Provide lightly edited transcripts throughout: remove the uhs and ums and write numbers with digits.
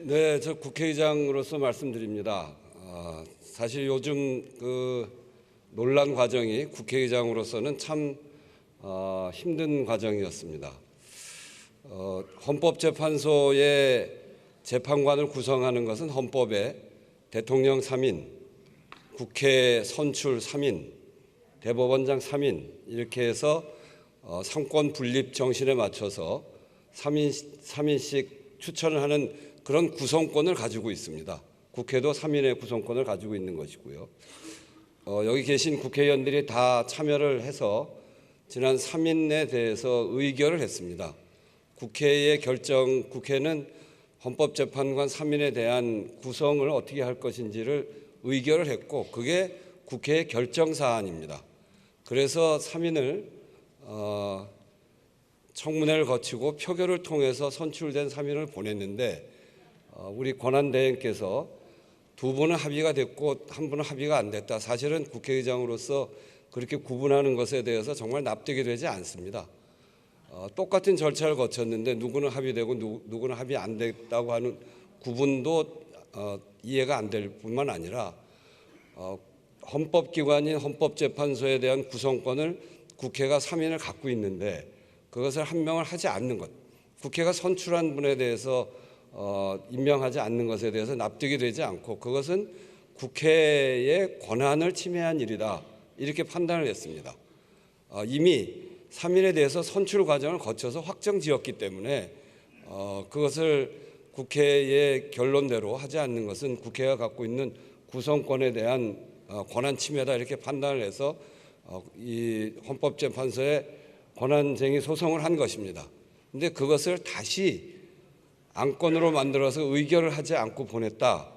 네, 저 국회의장으로서 말씀드립니다. 사실 요즘 그 논란 과정이 국회의장으로서는 참 힘든 과정이었습니다. 헌법재판소의 재판관을 구성하는 것은 헌법에 대통령 3인, 국회 선출 3인, 대법원장 3인 이렇게 해서 삼권 분립 정신에 맞춰서 3인씩 추천을 하는 그런 구성권을 가지고 있습니다. 국회도 3인의 구성권을 가지고 있는 것이고요. 여기 계신 국회의원들이 다 참여를 해서 지난 3인에 대해서 의결을 했습니다. 국회는 헌법재판관 3인에 대한 구성을 어떻게 할 것인지를 의결을 했고 그게 국회의 결정사안입니다. 그래서 3인을 청문회를 거치고 표결을 통해서 선출된 3인을 보냈는데 우리 권한대행께서 두 분은 합의가 됐고 한 분은 합의가 안 됐다. 사실은 국회의장으로서 그렇게 구분하는 것에 대해서 정말 납득이 되지 않습니다. 똑같은 절차를 거쳤는데 누구는 합의되고 누구는 합의 안 됐다고 하는 구분도 이해가 안 될 뿐만 아니라 헌법기관인 헌법재판소에 대한 구성권을 국회가 3인을 갖고 있는데 그것을 한 명을 하지 않는 것, 국회가 선출한 분에 대해서 임명하지 않는 것에 대해서 납득이 되지 않고 그것은 국회의 권한을 침해한 일이다 이렇게 판단을 했습니다. 이미 3인에 대해서 선출 과정을 거쳐서 확정지었기 때문에 그것을 국회의 결론대로 하지 않는 것은 국회가 갖고 있는 구성권에 대한 권한 침해다 이렇게 판단을 해서 이 헌법재판소에 권한쟁의 소송을 한 것입니다. 그런데 그것을 다시 안건으로 만들어서 의결을 하지 않고 보냈다.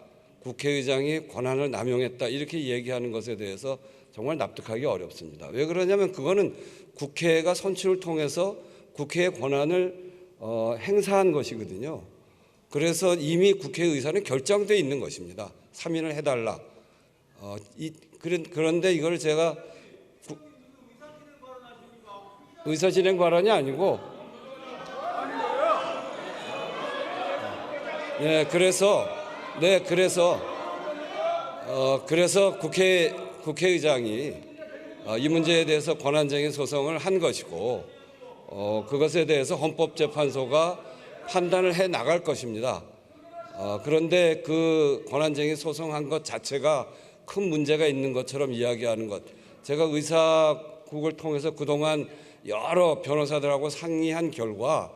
국회의장이 권한을 남용했다. 이렇게 얘기하는 것에 대해서 정말 납득하기 어렵습니다. 왜 그러냐면 그거는 국회가 선출을 통해서 국회의 권한을 행사한 것이거든요. 그래서 이미 국회의사는 결정되어 있는 것입니다. 3인을 해달라. 그런데 이걸 제가 의사진행 발언이 아니고 그래서 국회의장이 이 문제에 대해서 권한쟁의 소송을 한 것이고 그것에 대해서 헌법재판소가 판단을 해 나갈 것입니다. 그런데 그 권한쟁의 소송한 것 자체가 큰 문제가 있는 것처럼 이야기하는 것, 제가 의사국을 통해서 그동안 여러 변호사들하고 상의한 결과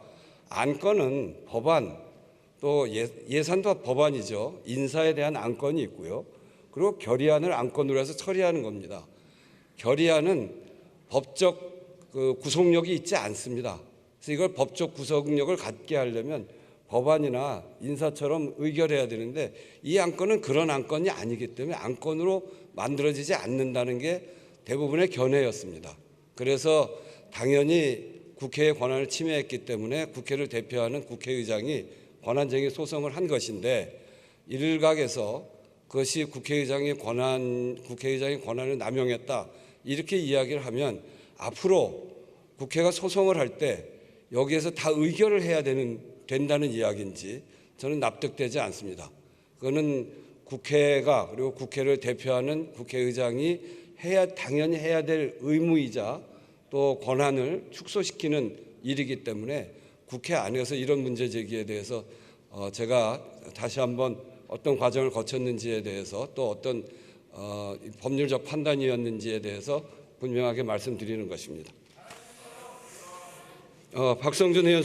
안건은 법안, 또 예산도 법안이죠. 인사에 대한 안건이 있고요. 그리고 결의안을 안건으로 해서 처리하는 겁니다. 결의안은 법적 구속력이 있지 않습니다. 그래서 이걸 법적 구속력을 갖게 하려면 법안이나 인사처럼 의결해야 되는데 이 안건은 그런 안건이 아니기 때문에 안건으로 만들어지지 않는다는 게 대부분의 견해였습니다. 그래서 당연히 국회의 권한을 침해했기 때문에 국회를 대표하는 국회의장이 권한쟁의 소송을 한 것인데 일각에서 그것이 국회의장의 권한을 남용했다 이렇게 이야기를 하면 앞으로 국회가 소송을 할 때 여기에서 다 의결을 해야 된다는 이야기인지 저는 납득되지 않습니다. 그거는 국회가 그리고 국회를 대표하는 국회의장이 당연히 해야 될 의무이자 또 권한을 축소시키는 일이기 때문에 국회 안에서 이런 문제 제기에 대해서 제가 다시 한번 어떤 과정을 거쳤는지에 대해서 또 어떤 법률적 판단이었는지에 대해서 분명하게 말씀드리는 것입니다. 박성준 의원